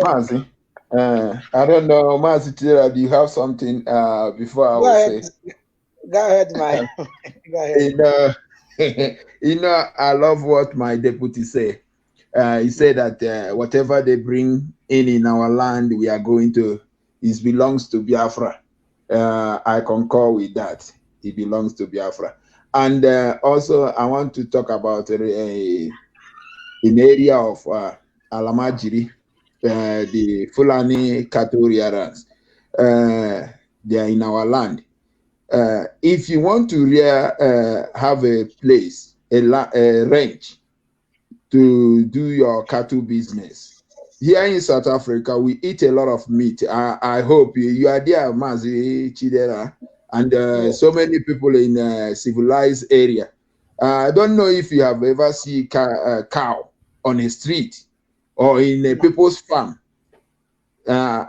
Mazi, I don't know, Mazi, do you have something before I Go will ahead. say? Go ahead, my. Go ahead. You know, I love what my deputy say. He said that whatever they bring in our land, we are going to, it belongs to Biafra. I concur with that. It belongs to Biafra. And also, I want to talk about an area of Alamajiri, the Fulani Katoriarans. They are in our land. If you want to have a place, a ranch to do your cattle business, here in South Africa, we eat a lot of meat. I hope you are there, Mazi Chidera, and Yeah. so many people in civilized area. I don't know if you have ever seen cow on a street or in a No. people's farm. Uh,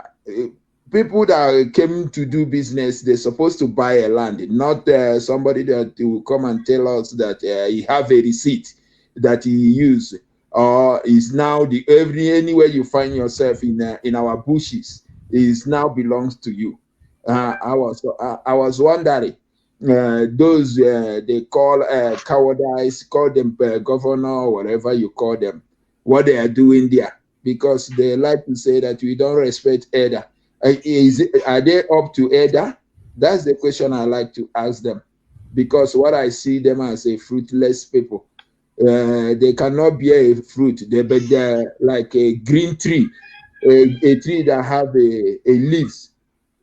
People that came to do business, they're supposed to buy a land, not somebody that will come and tell us that he have a receipt that he use, or is now the anywhere you find yourself in our bushes is now belongs to you. I was wondering, those they call cowardice, call them governor or whatever you call them, what they are doing there, because they like to say that we don't respect elder. Are they up to elder? That's the question I like to ask them, because what I see them as a fruitless people. They cannot bear a fruit. But they're like a green tree, a tree that have a leaves.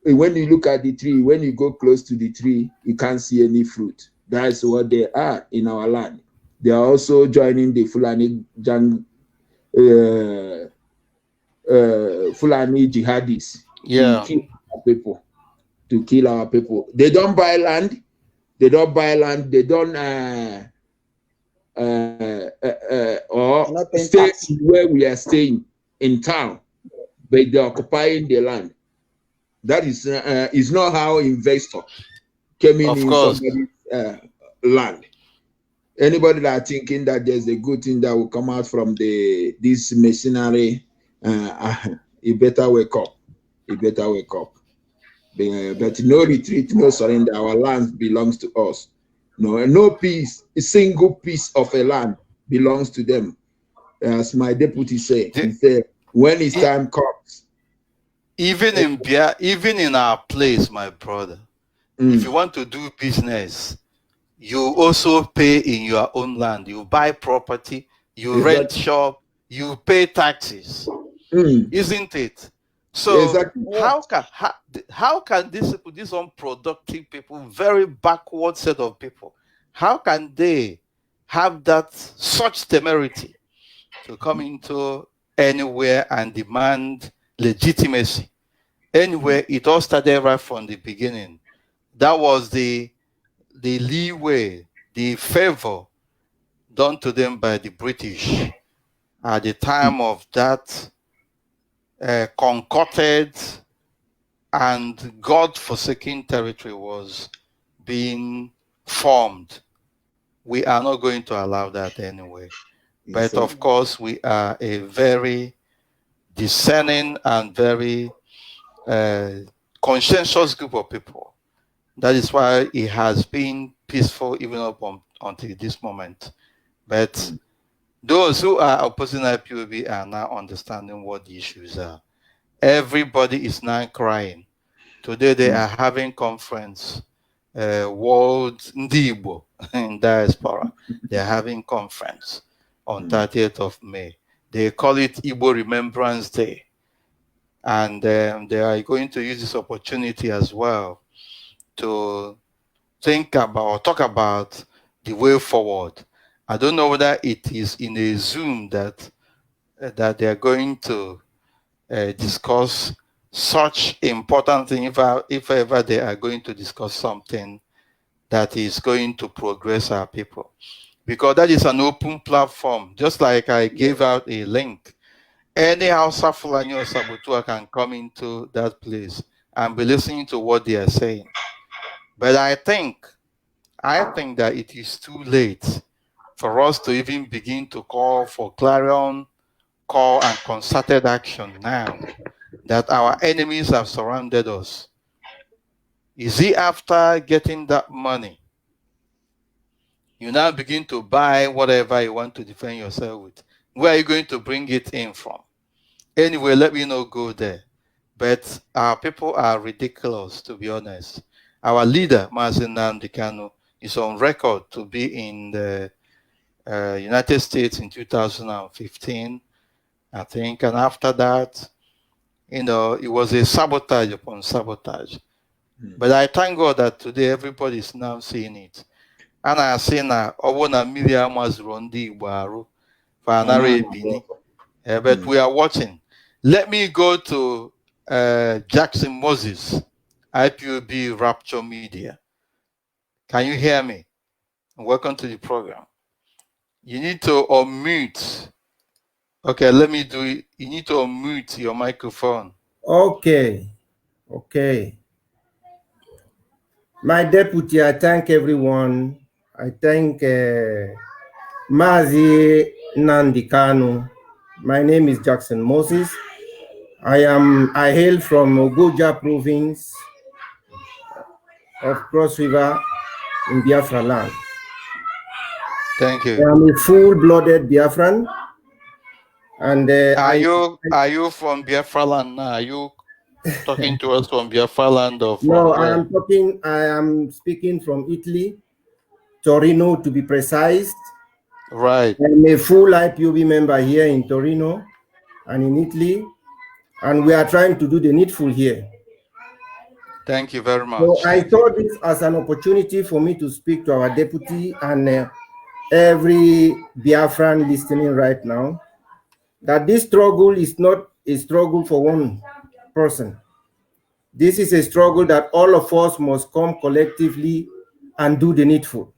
When you look at the tree, when you go close to the tree, you can't see any fruit. That's what they are in our land. They are also joining the Fulani uh, Fulani jihadis to Yeah. kill our people. To kill our people. They don't buy land. They don't buy land. They don't or You're not paying stay tax. where we are staying in town, but they're occupying the land. That is not how investor came Of in course. somebody's land. Anybody that thinking that there's a good thing that will come out from this machinery, you better wake up. You better wake up. But no retreat, no surrender. Our land belongs to us. No piece, a single piece of a land belongs to them. As my deputy say, The, he said, when his e- time comes. even in our place, my brother, if you Mm, want to do business, you also pay in your own land. You buy property, you rent exactly. shop, you pay taxes, Mm, isn't it? So exactly. Yeah. how can these people, these unproductive people, very backward set of people, how can they have that such temerity to come into anywhere and demand legitimacy? Anywhere, it all started right from the beginning. That was the leeway, the favor done to them by the British at the Mm, time of that concocted and God-forsaken territory was being formed. We are not going to allow that anyway. But of exactly. course, we are a very discerning and very uh, conscientious group of people. That is why it has been peaceful even until this moment. But Mm, those who are opposing IPOB are now understanding what the issues are. Everybody is now crying. Today they mm, are having conference, World Ndibo in diaspora. They are having conference on mm, 30th of May. They call it Igbo Remembrance Day. And they are going to use this opportunity as well to think about or talk about the way forward. I don't know whether it is in a Zoom that they are going to discuss such important thing, if ever they are going to discuss something that is going to progress our people, because that is an open platform. Just like I yeah. gave out a link, any Hausa Fulani or Sabutua can come into that place and be listening to what they are saying. But I think that it is too late for us to even begin to call for clarion call and concerted action now that our enemies have surrounded us? Is it after getting that money, you now begin to buy whatever you want to defend yourself with? Where are you going to bring it in from? Anyway, let me not go there. But our people are ridiculous, to be honest. Our leader, Mazi Kanu, is on record to be in the United States in 2015, I think. And after that, it was a sabotage upon sabotage. But I thank God that today everybody is now seeing it. And I say now, Obona Media was Rondi Baru, Fanare Bini. But we are watching. Let me go to Jackson Moses, IPOB Rapture Media. Can you hear me? Welcome to the program. You need to unmute. Okay, let me do it. You need to unmute your microphone. Okay. My deputy, I thank everyone. I thank Mazi Kanu. My name is Jackson Moses. I hail from Ogoja province of Cross River in Biafra land. Thank you. I am a full-blooded Biafran. And are you from Biafra land now? Are you talking to us from Biafra land or from No, where? I am speaking from Italy, Torino to be precise. Right. I'm a full IPOB member here in Torino and in Italy, and we are trying to do the needful here. Thank you very much. So I saw this as an opportunity for me to speak to our deputy and every Biafran listening right now, that this struggle is not a struggle for one person. This is a struggle that all of us must come collectively and do the needful.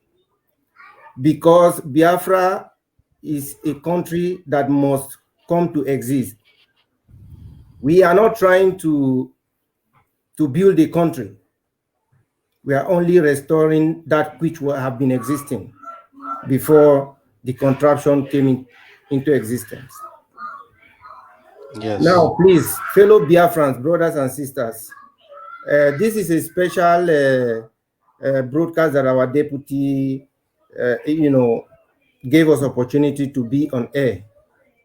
Because Biafra is a country that must come to exist. We are not trying to build a country. We are only restoring that which have been existing before the contraption came into existence. Yes. Now, please, fellow Biafrans, brothers and sisters, this is a special broadcast that our deputy, gave us opportunity to be on air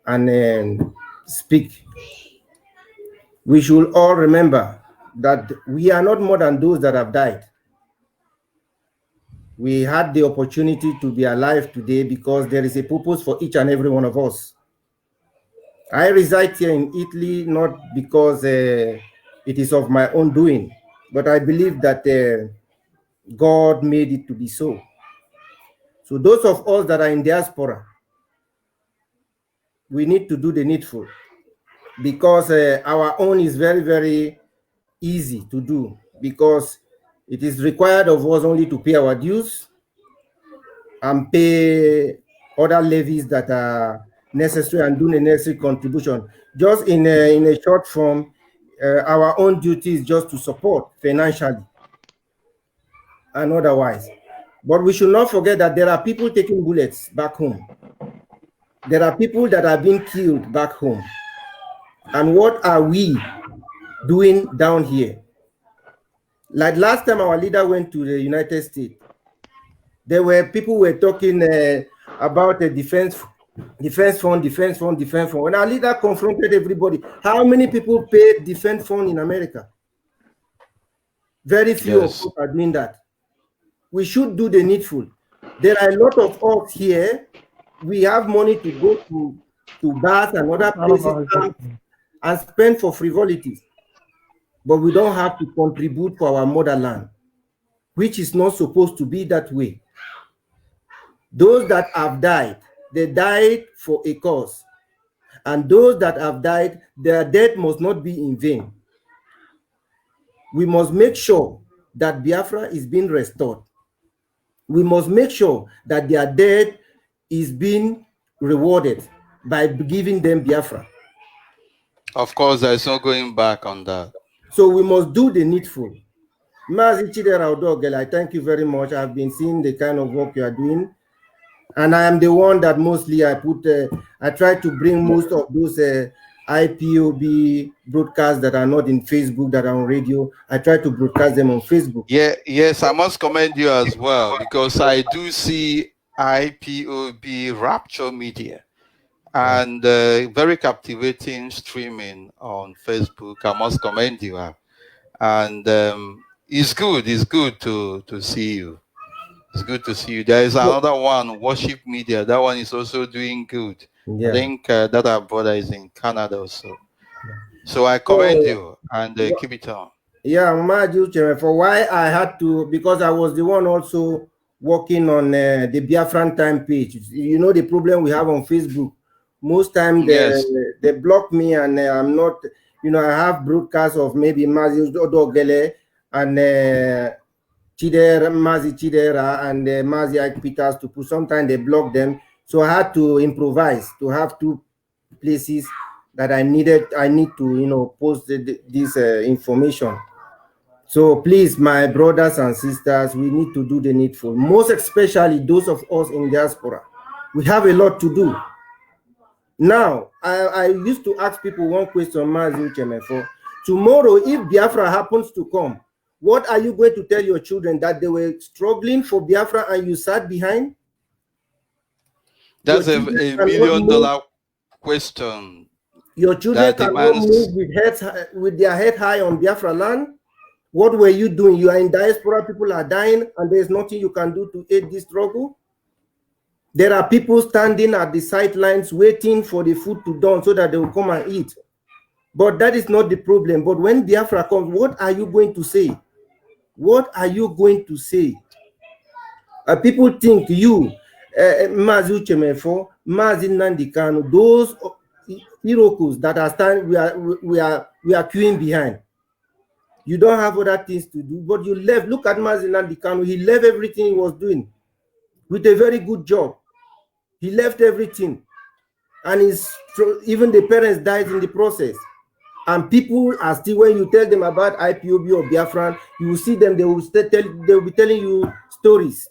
and speak. We should all remember that we are not more than those that have died. We had the opportunity to be alive today because there is a purpose for each and every one of us. I reside here in Italy not because it is of my own doing, but I believe that God made it to be so. So those of us that are in diaspora, we need to do the needful because our own is very, very easy to do because it is required of us only to pay our dues and pay other levies that are necessary and do the necessary contribution. Just in a short form, our own duty is just to support financially and otherwise. But we should not forget that there are people taking bullets back home. There are people that are being killed back home. And what are we doing down here? Like last time our leader went to the United States, there were people who were talking about the defense fund. When our leader confronted everybody, how many people paid defense fund in America? Very few of us are doing that. We should do the needful. There are a lot of us here. We have money to go to bars and other places and spend for frivolities. But we don't have to contribute for our motherland, which is not supposed to be that way. Those that have died, they died for a cause. And those that have died, their death must not be in vain. We must make sure that Biafra is being restored. We must make sure that their death is being rewarded by giving them Biafra. Of course, there is no going back on that. So we must do the needful. Mazi Chidera Odogel, I thank you very much. I've been seeing the kind of work you are doing. And I am the one that mostly I try to bring most of those IPOB broadcasts that are not in Facebook, that are on radio. I try to broadcast them on Facebook. Yeah, yes, I must commend you as well, because I do see IPOB Rapture Media and very captivating streaming on Facebook. I must commend you. And it's good to see you. It's good to see you. There is another one, Worship Media. That one is also doing good. Yeah. I think that our brother is in Canada also. So I commend you and keep it on. Yeah, Uche, for why I had to, because I was the one also working on the Biafran time page. You know the problem we have on Facebook. Most time they block me, and I'm not. You know, I have broadcasts of maybe Mazi Odogele and Mazi Chidera and Mazi Ike Peters to put. Sometimes they block them, so I had to improvise to have two places that I need to post this information. So please, my brothers and sisters, we need to do the needful, most especially those of us in diaspora. We have a lot to do. Now, I used to ask people one question, Mazi Uche. Tomorrow, if Biafra happens to come, what are you going to tell your children? That they were struggling for Biafra and you sat behind? That's a $1 million question. Your children cannot move with their head high on Biafra land. What were you doing? You are in diaspora, people are dying, and there's nothing you can do to aid this struggle. There are people standing at the sidelines waiting for the food to dawn so that they will come and eat. But that is not the problem. But when Biafra comes, what are you going to say? What are you going to say? People think you, Mazi Uche Mefor, Mazi Nnamdi Kanu, those Irokus that are standing, we are queuing behind. You don't have other things to do, but you left. Look at Mazi Nnamdi Kanu. He left everything he was doing with a very good job. He left everything, and even the parents died in the process. And people are still, when you tell them about IPOB or Biafran, you will see them. They will be telling you stories.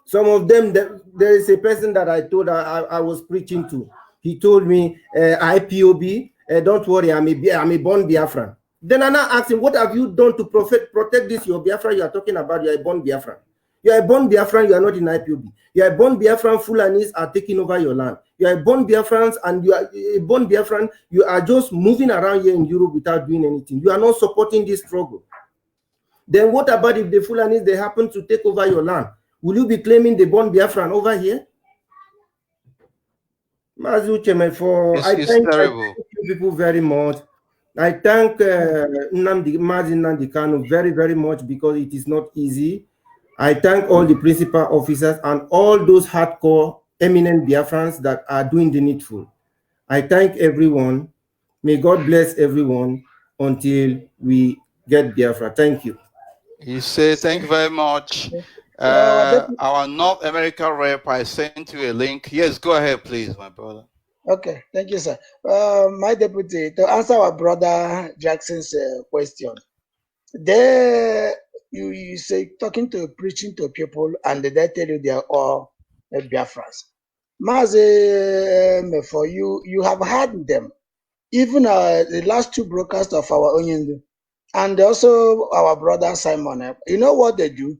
Some of them, there is a person that I told I was preaching to. He told me, IPOB, don't worry, I'm a born Biafran. Then I now asked him, what have you done to protect this, your Biafra you are talking about? You are a born Biafran. You are a born Biafran, you are not in IPOB. You are a born Biafran, Fulanis are taking over your land. You are a born Biafrans, and you are a born Biafran, you are just moving around here in Europe without doing anything. You are not supporting this struggle. Then what about if the Fulanis, they happen to take over your land? Will you be claiming the born Biafran over here? Mazi Uche Mefor, I thank you people very much. I thank Mazi Nnamdi Kanu very, very much, because it is not easy. I thank all the principal officers and all those hardcore, eminent Biafrans that are doing the needful. I thank everyone. May God bless everyone until we get Biafra. Thank you. You say thank you very much. Our North America rep, I sent you a link. Yes, go ahead, please, my brother. Okay, thank you, sir. My deputy, to answer our brother Jackson's question, you say preaching to people, and they tell you they are all Biafrans. Mazi, for you have heard them. Even the last two broadcasts of our Onyendu, and also our brother Simon, you know what they do?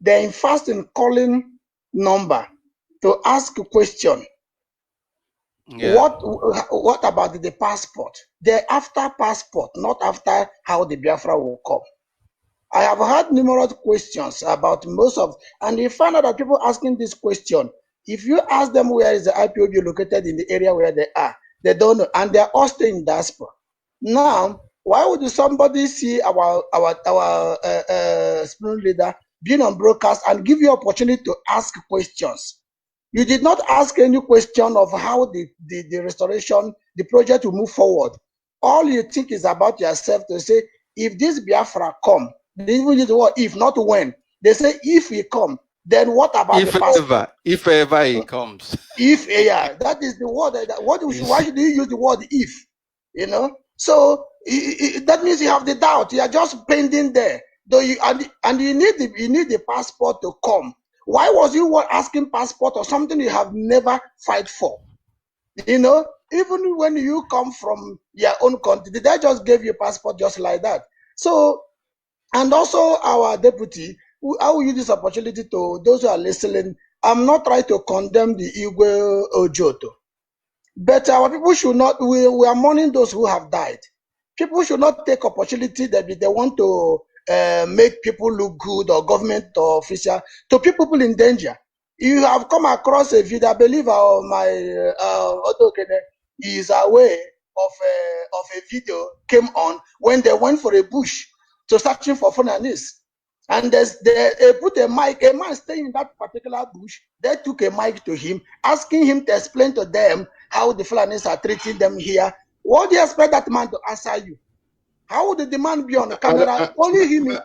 They're in fast in calling number to ask a question. Yeah. What about the passport? They're after passport, not after how the Biafra will come. I have had numerous questions about and you find out that people asking this question, if you ask them where is the IPOB located in the area where they are, they don't know, and they're all staying in diaspora. Now, why would somebody see our spiritual leader being on broadcast and give you opportunity to ask questions? You did not ask any question of how the restoration, the project will move forward. All you think is about yourself to say, if this Biafra come, they even use the word if, not when. They say if he come, then what about the passport? If ever he comes. If, yeah, that is the word. Why should you use the word if? You know? So that means you have the doubt. You are just pending there. Though you need the passport to come. Why was you asking passport or something you have never fight for? You know, even when you come from your own country, they just gave you passport just like that. So, and also our deputy, I will use this opportunity to those who are listening. I'm not trying to condemn the Igwe Ojoto, but our people should not, we are mourning those who have died. People should not take opportunity that they want to make people look good or government or official to put people in danger. You have come across a video, I believe my Otto Kene is aware of a video came on when they went for a bush to searching for Funanis. And they put a mic, a man staying in that particular bush, they took a mic to him, asking him to explain to them how the Fulanis are treating them here. What do you expect that man to answer you? How would the demand be on the camera? Only him.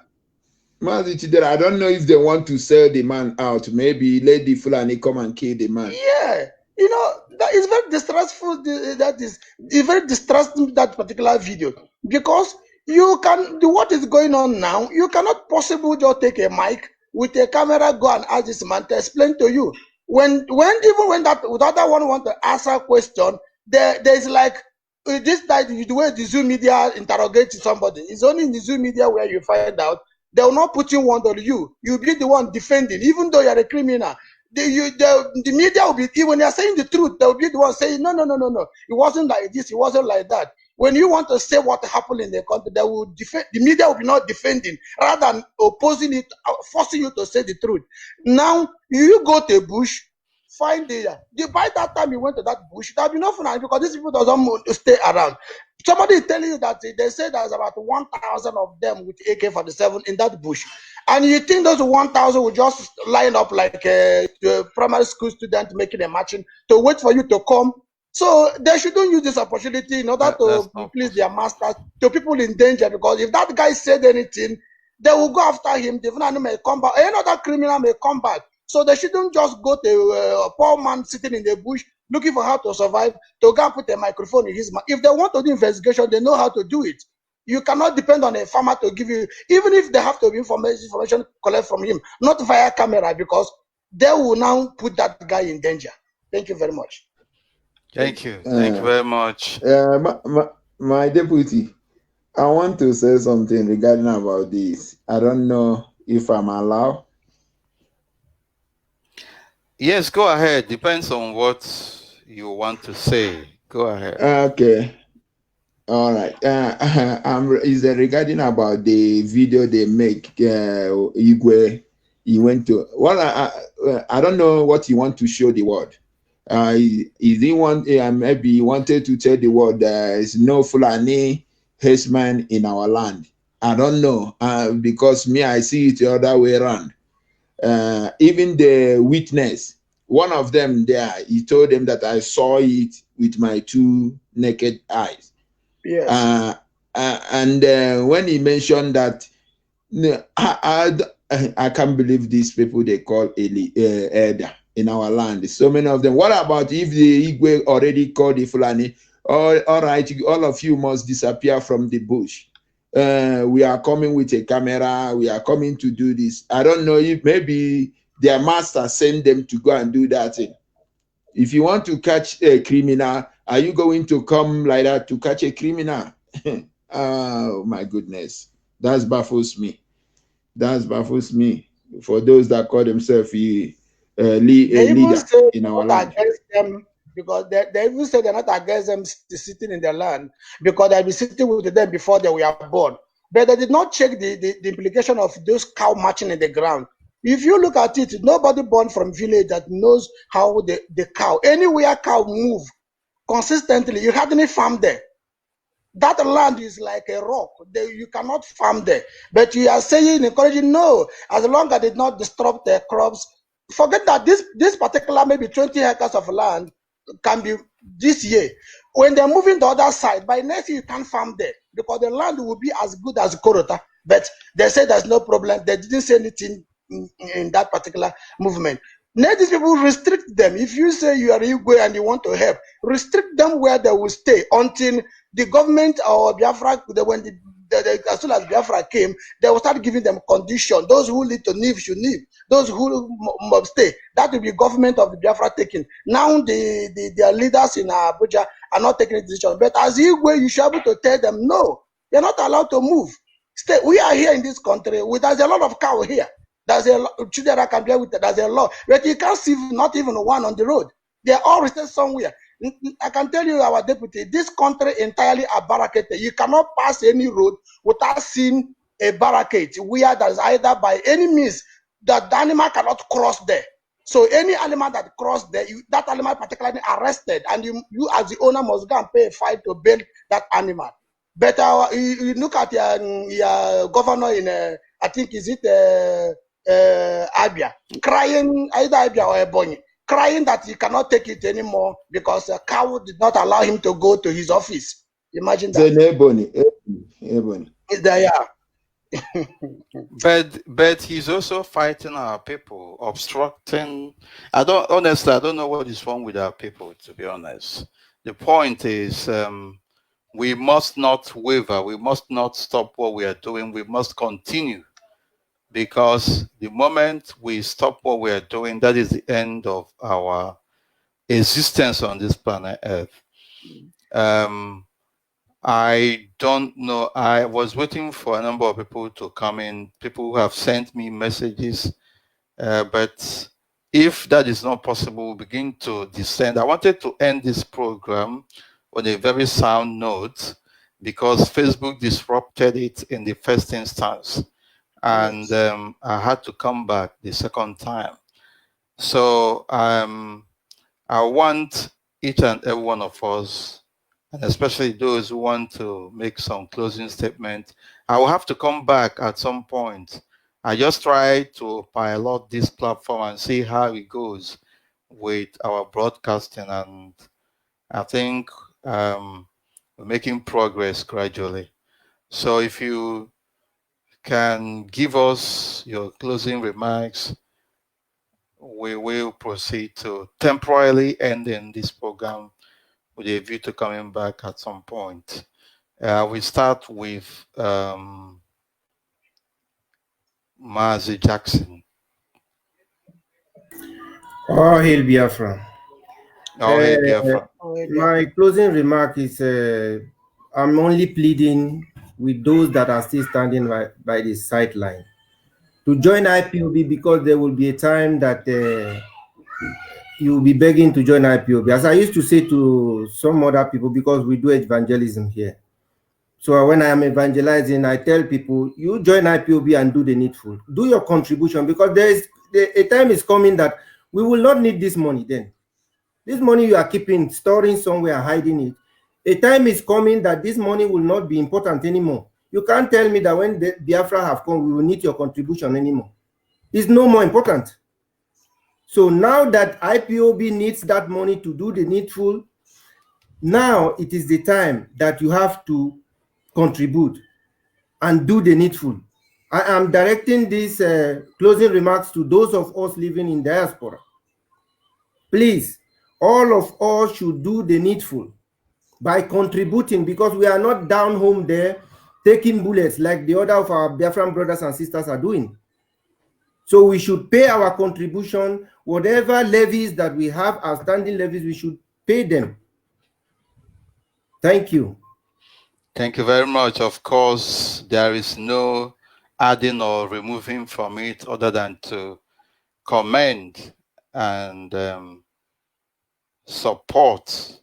Mazi, I don't know if they want to sell the man out. Maybe let the Fulani come and kill the man. Yeah, you know, that is very distressful. That is very distressing, that particular video, because you can do what is going on now. You cannot possibly just take a mic with a camera, go and ask this man to explain to you. When even when that the other one want to answer a question, there's like this that the way the Zoom media interrogates somebody. It's only in the Zoom media where you find out. They will not put in one on you. You'll be the one defending, even though you're a criminal. The media will be, when they're saying the truth, they will be the one saying, no. It wasn't like this, it wasn't like that. When you want to say what happened in the country, they will defend, the media will be not defending, rather than opposing it, forcing you to say the truth. Now, you go to a bush, find by that time you went to that bush, there will be nothing, because these people doesn't stay around. Somebody is telling you that they say there's about 1,000 of them with AK-47 in that bush. And you think those 1,000 will just line up like a primary school student making a marching to wait for you to come? So they shouldn't use this opportunity in order to please their masters, to people in danger, because if that guy said anything, they will go after him. The Fulani may come back, another criminal may come back. So they shouldn't just go to a poor man sitting in the bush looking for how to survive, to go and put a microphone in his mouth. If they want to do investigation, they know how to do it. You cannot depend on a farmer to give you, even if they have to be information collect from him, not via camera, because they will now put that guy in danger. Thank you very much. Thank you. Thank you very much. My deputy, I want to say something regarding about this. I don't know if I'm allowed. Yes, go ahead. Depends on what you want to say. Go ahead. Okay. All right. Is regarding about the video they make? Igwe, he went to. Well, I don't know what you want to show the world. Is he want? Maybe he wanted to tell the world there is no Fulani herdsman in our land. I don't know. Because me, I see it the other way around. Even the witness, one of them there, he told them that I saw it with my two naked eyes. Yes. And when he mentioned that, I can't believe these people they call elder in our land. So many of them. What about if the Igwe already called the Fulani? All right, all of you must disappear from the bush. We are coming with a camera. We are coming to do this. I don't know if maybe their master sent them to go and do that thing. If you want to catch a criminal, are you going to come like that to catch a criminal? Oh my goodness, that baffles me. That baffles me. For those that call themselves a leader in our land. Against them, because they even say they're not against them sitting in their land, because they've been sitting with them before they were born. But they did not check the implication of those cow marching in the ground. If you look at it, nobody born from village that knows how the cow, anywhere cow move consistently, you hardly farm there. That land is like a rock. You cannot farm there. But you are saying, encouraging, no, as long as it did not disrupt their crops. Forget that this particular maybe 20 acres of land can be this year. When they're moving the other side, by next year you can't farm there, because the land will be as good as Korota. But they say there's no problem. They didn't say anything in that particular movement. Now these people restrict them. If you say you are Igwe and you want to help, restrict them where they will stay until the government or Biafra, when as soon as Biafra came, they will start giving them condition. Those who need to leave should leave. Those who must stay, that will be government of the Biafra taking. Now their leaders in Abuja are not taking a decision. But as Igwe, you should be able to tell them, no, you're not allowed to move. Stay. We are here in this country. There's a lot of cow here. There's a children that can be with. There's a lot, but you can't see not even one on the road. They're all rested somewhere. I can tell you, our deputy, this country entirely are barricaded. You cannot pass any road without seeing a barricade where there is either by any means that the animal cannot cross there. So any animal that crossed there, that animal particularly arrested, and you as the owner must go and pay a fine to bail that animal. But you look at your governor in, I think, is it Abia, crying, either Abia or Ebonyi, crying that he cannot take it anymore because a cow did not allow him to go to his office. Imagine that. Ebony. Yeah. But he's also fighting our people, obstructing. I don't know what is wrong with our people, to be honest. The point is, we must not waver. We must not stop what we are doing. We must continue, because the moment we stop what we are doing, that is the end of our existence on this planet Earth. I don't know. I was waiting for a number of people to come in, people who have sent me messages, but if that is not possible, we'll begin to descend. I wanted to end this program on a very sound note, because Facebook disrupted it in the first instance, and I had to come back the second time. So I want each and every one of us, and especially those who want to make some closing statement. I will have to come back at some point. I just try to pilot this platform and see how it goes with our broadcasting, and I think we're making progress gradually. So if you can give us your closing remarks, we will proceed to temporarily ending this program with a view to coming back at some point. We start with Mazi Jackson. Oh, hail Biafra. Oh, hey, Biafra. My closing remark is I'm only pleading with those that are still standing by the sideline to join IPOB, because there will be a time that you will be begging to join IPOB. As I used to say to some other people, because we do evangelism here. So when I am evangelizing, I tell people, you join IPOB and do the needful. Do your contribution, because a time is coming that we will not need this money then. This money you are keeping, storing somewhere, hiding it. A time is coming that this money will not be important anymore. You can't tell me that when the Biafra have come, we will need your contribution anymore. It's no more important. So now that IPOB needs that money to do the needful, now it is the time that you have to contribute and do the needful. I am directing these closing remarks to those of us living in diaspora. Please, all of us should do the needful by contributing, because we are not down home there taking bullets like the other of our Biafran brothers and sisters are doing. So we should pay our contribution. Whatever levies that we have, outstanding levies, we should pay them. Thank you. Thank you very much. Of course, there is no adding or removing from it other than to commend and support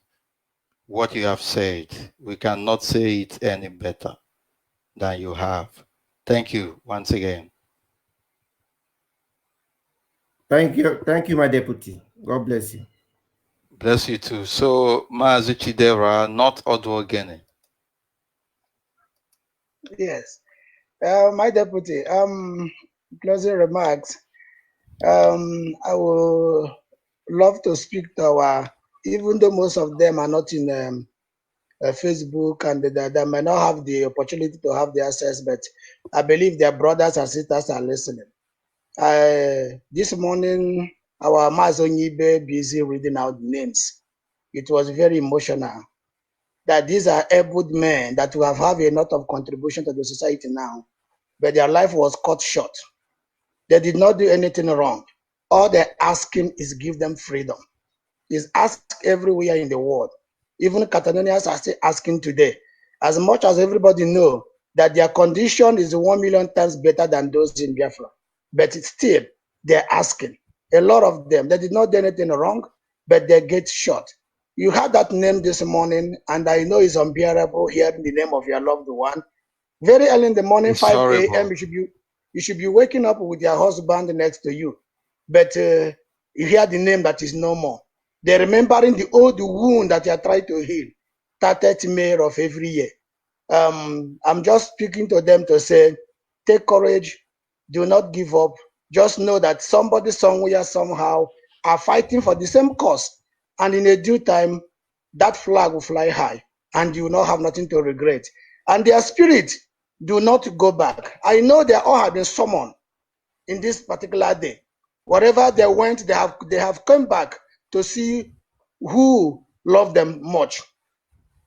what you have said. We cannot say it any better than you have. Thank you once again. Thank you, my deputy. God bless you. Bless you too. So, Mazi Chidera, not Odwogene. Yes. My deputy, closing remarks. I would love to speak to even though most of them are not in Facebook, and they might not have the opportunity to have the access, but I believe their brothers and sisters are listening. This morning, our Mazonyibe busy reading out names. It was very emotional. that these are able men that will have a lot of contribution to the society now, but their life was cut short. They did not do anything wrong. All they're asking is give them freedom. It's asked everywhere in the world. Even Catalonians are still asking today. As much as everybody know that their condition is 1,000,000 times better than those in Biafra, but it's still they're asking. A lot of them, they did not do anything wrong, but they get shot. You had that name this morning, and I know it's unbearable hearing the name of your loved one. Very early in the morning, It's 5 horrible. a.m., you should be waking up with your husband next to you, but you hear the name that is no more. They're remembering the old wound that you are trying to heal, 30th May of every year. I'm just speaking to them to say, take courage, do not give up. Just know that somebody somewhere somehow are fighting for the same cause, and in a due time, that flag will fly high, and you will not have nothing to regret. And their spirit do not go back. I know they all have been summoned in this particular day. Wherever they went, they have come back to see who loved them much.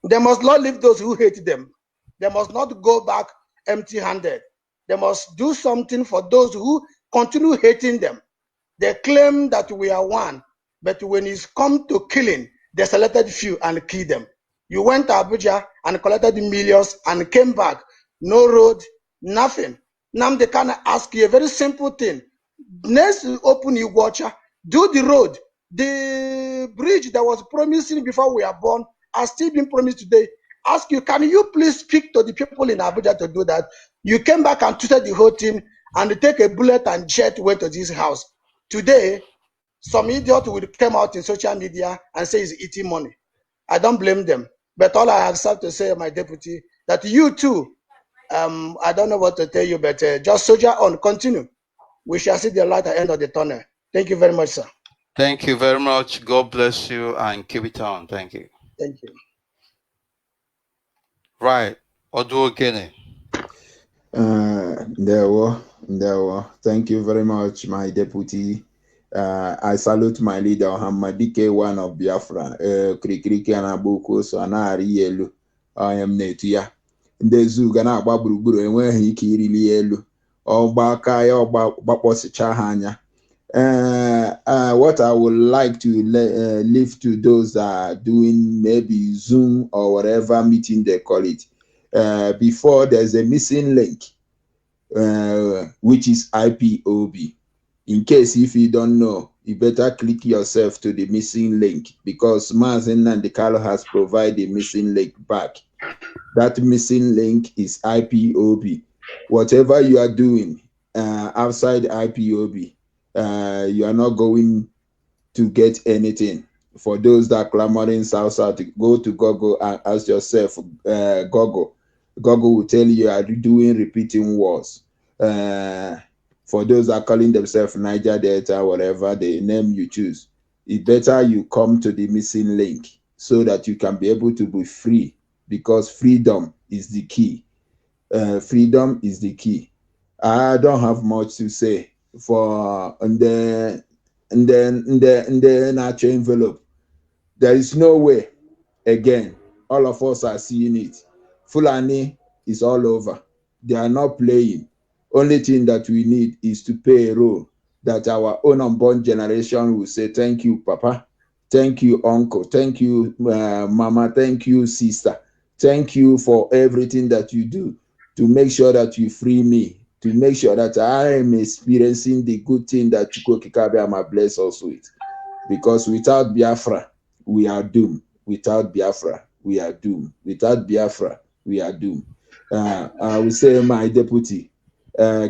They must not leave those who hate them. They must not go back empty-handed. They must do something for those who continue hating them. They claim that we are one, but when it's come to killing, they selected few and killed them. You went to Abuja and collected millions and came back. No road, nothing. Now they can ask you a very simple thing. Next, open you watcher, do the road. The bridge that was promising before we are born are still being promised today. Ask you, can you please speak to the people in Abuja to do that? You came back and tweeted the whole thing and take a bullet and jet went to this house. Today, some idiot will come out in social media and say he's eating money. I don't blame them. But all I have said to say, my deputy, that you too, I don't know what to tell you, but just soldier on, continue. We shall see the light at the end of the tunnel. Thank you very much, sir. Thank you very much. God bless you and keep it on. Thank you. Thank you. Right. Oduogene. There were. Thank you very much, my deputy. I salute my leader, Hamadike, one of Biafra. Krikiriki Anabuko, so Anari Yelu. I am Netia. Ndị zoo ga na-agba gburugburu enweghị ike irili elu ọgbaka ya ọgbakpọsịcha ha anya. What I would like to leave to those that are doing maybe Zoom or whatever meeting they call it. Before there's a missing link, which is IPOB. In case if you don't know, you better click yourself to the missing link because Mazi and the Carlo has provided a missing link back. That missing link is IPOB. Whatever you are doing outside IPOB, you are not going to get anything. For those that are clamoring south, go to Google and ask yourself, Google will tell you are doing repeating words. For those that are calling themselves Niger Delta, whatever the name you choose, it's better you come to the missing link so that you can be able to be free, because freedom is the key. Freedom is the key. I don't have much to say for and then actual envelope. There is no way. Again, all of us are seeing it. Fulani is all over. They are not playing. Only thing that we need is to pay a role that our own unborn generation will say, thank you, Papa. Thank you, Uncle. Thank you, Mama. Thank you, Sister. Thank you for everything that you do to make sure that you free me, to make sure that I am experiencing the good thing that Chukwokikabe bless us with. Because without Biafra, we are doomed. Without Biafra, we are doomed. Without Biafra, we are doomed. I will say, my deputy,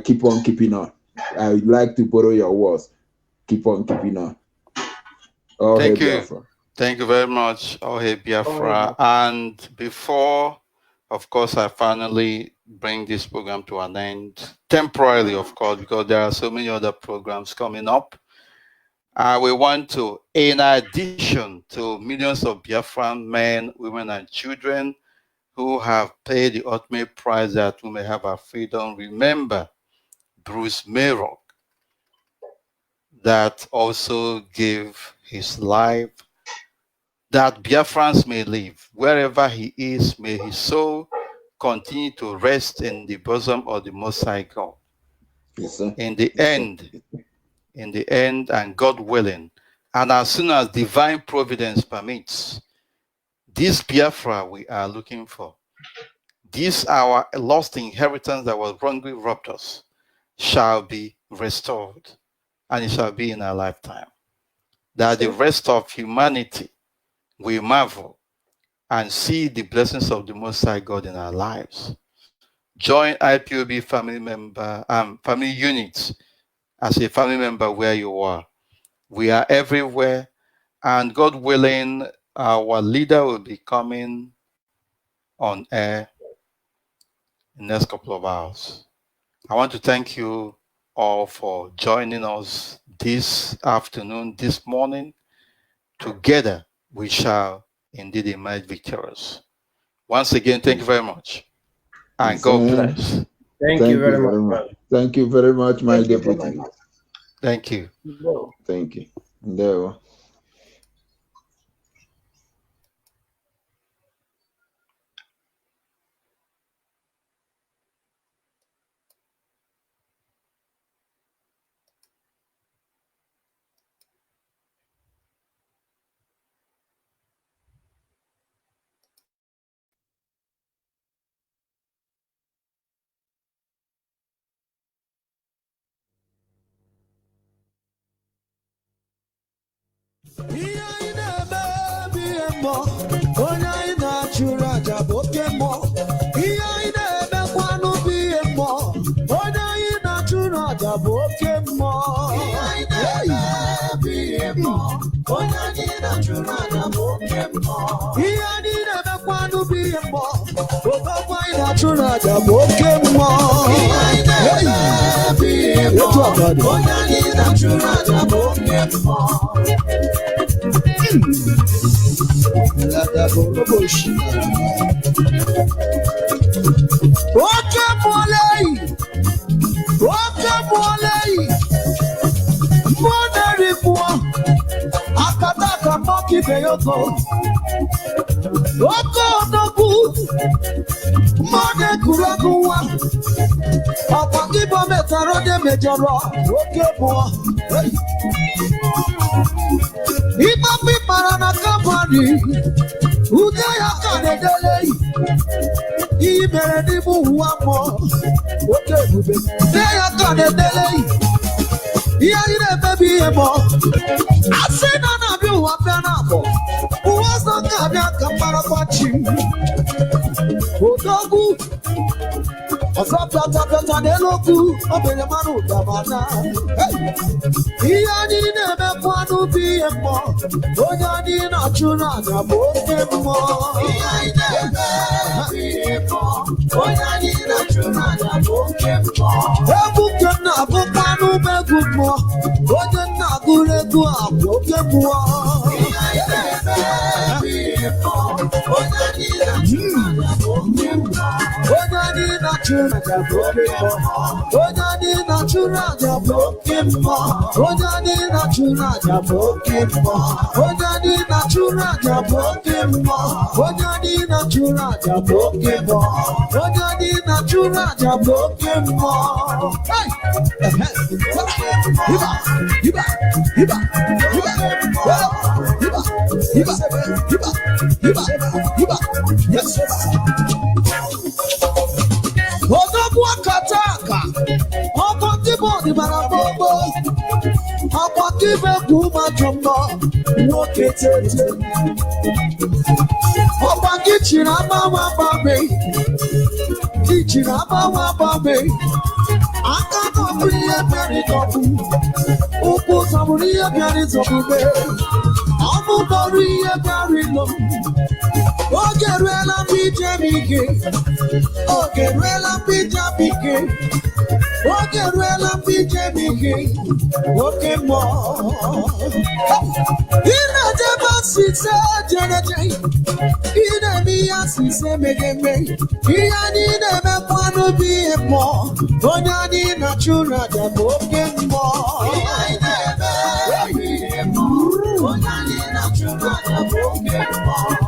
keep on keeping on. I would like to borrow your words. Keep on keeping on. Oh, Thank hey, you. Biafra. Thank you very much. Oh, hey, Biafra. And before, of course, I finally bring this program to an end, temporarily, of course, because there are so many other programs coming up. We want to, in addition to millions of Biafran men, women, and children who have paid the ultimate price that we may have our freedom, remember Bruce Mayrock, that also gave his life, that Biafrans may live. Wherever he is, may his soul continue to rest in the bosom of the Most High God. Yes, sir. In the end, and God willing, and as soon as divine providence permits, this Biafra we are looking for, this our lost inheritance that was wrongly robbed us, shall be restored, and it shall be in our lifetime. That the rest of humanity will marvel and see the blessings of the Most High God in our lives. Join IPOB family units as a family member where you are. We are everywhere, and God willing, our leader will be coming on air in the next couple of hours. I want to thank you all for joining us this afternoon, this morning. Together, we shall indeed emerge victorious. Once again, thank you very much. And God bless. Thank you very much. Thank you very much, my deputy. Thank you. No. Thank you. No.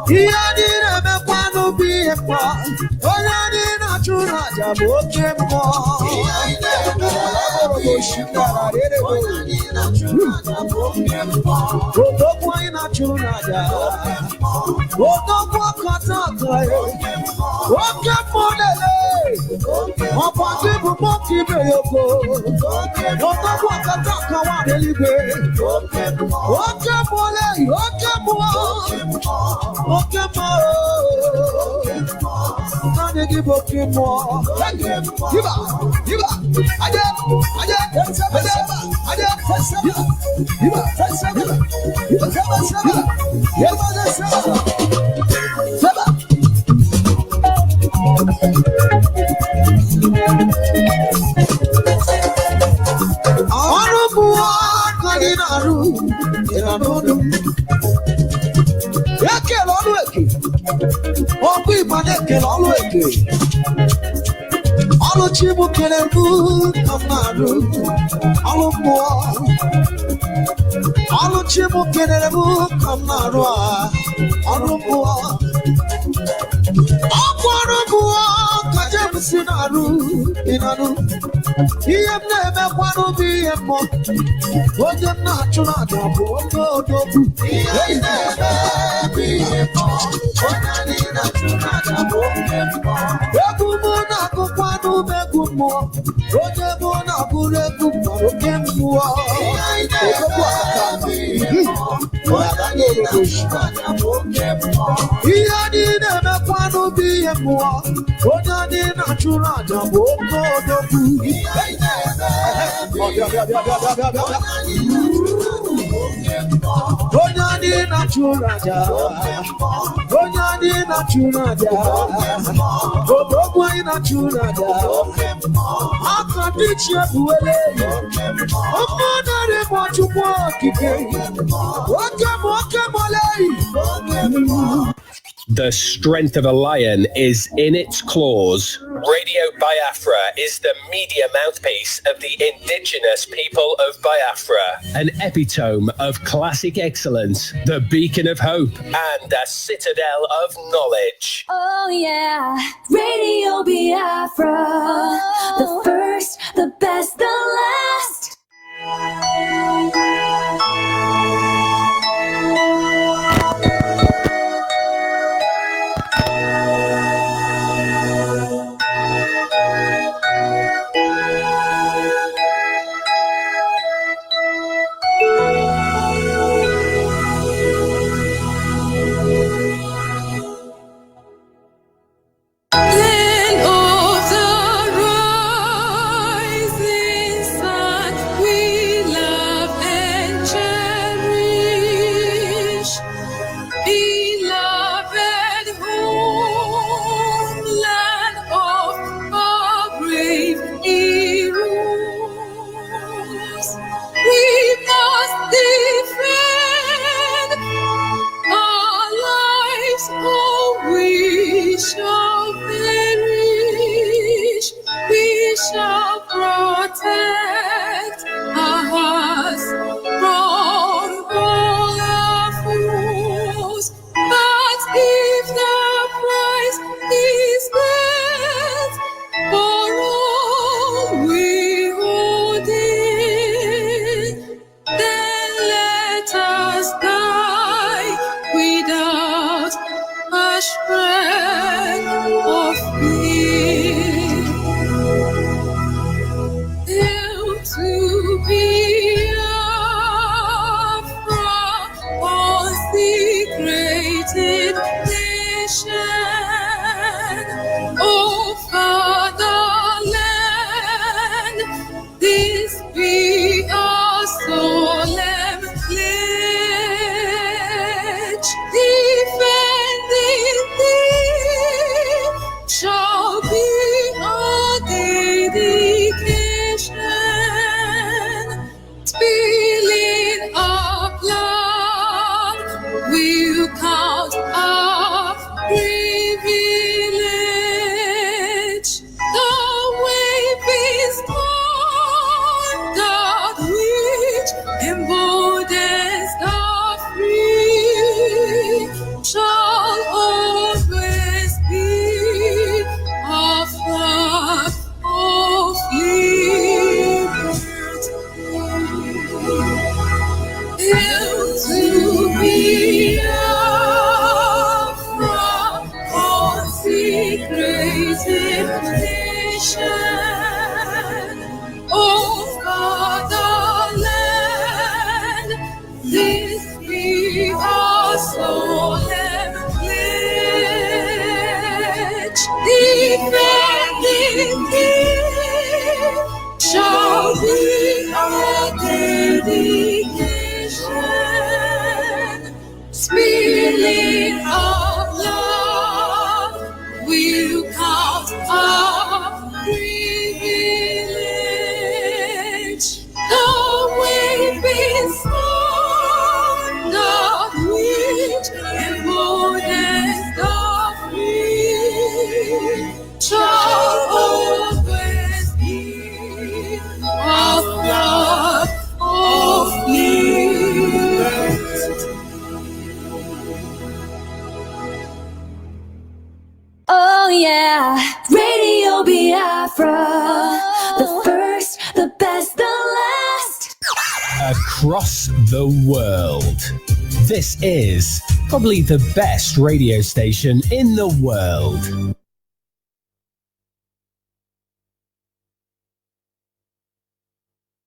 Iyadire mekwano biyepa, oyadina chuna jaboke mo. Iyadire mekwano shikara rere mo. Oyadina chuna jaboke mo. Odokwa ina chuna jaboke mo. Odokwa kataka ye. Oke mo lele. Opati bumoki beyoko. Odokwa kataka wa religwe. Oke mo le, oke mo. Okay, give okay more. Ọkụ Igbo na-ekele ọlụ eke ọlụ chi bụ kere mbụ ka mmadụ ọlụ mmụọ ọlụ chi bụ kere mbụ ka mmadụ a ọlụ mmụọ ọkụ ọrụ mmụọ ka James na-arụ ịnanụ ihe m na-emekwanụ bụ ihe mmụọ onye m na-achụ na-aja bụ onye odogwu ihe na-eme bụ ihe mmụọ egwu mụ na-agụkwanụ megwu mmụọ onye mụ na-abụrụ egwu mara oke mmụọ ihe anyị na-emekwanụ bụ ihe mmụọ onye anyị na-achụrụ aja bụ oke odogwu onye anyị na-achụrụ aja onye anyị na-achụrụ aja odogwu anyị na-achụrụ aja aka ndị chi ebuwele ọmụ narị ma Chukwu okike oke mole. The strength of a lion is in its claws. Radio Biafra is the media mouthpiece of the indigenous people of Biafra. An epitome of classic excellence, the beacon of hope, and a citadel of knowledge. Oh yeah, Radio Biafra. The first, the best, the last. nation, oh fatherland, this be our solemn pledge. Defending it shall be our dedication. Spirit of love will count our privilege. The weeping storm, the witch and boldness of free shall always be of love, of liberty. Oh yeah, Radio Biafra, the first, the best, the last. Across the world. This is probably the best radio station in the world.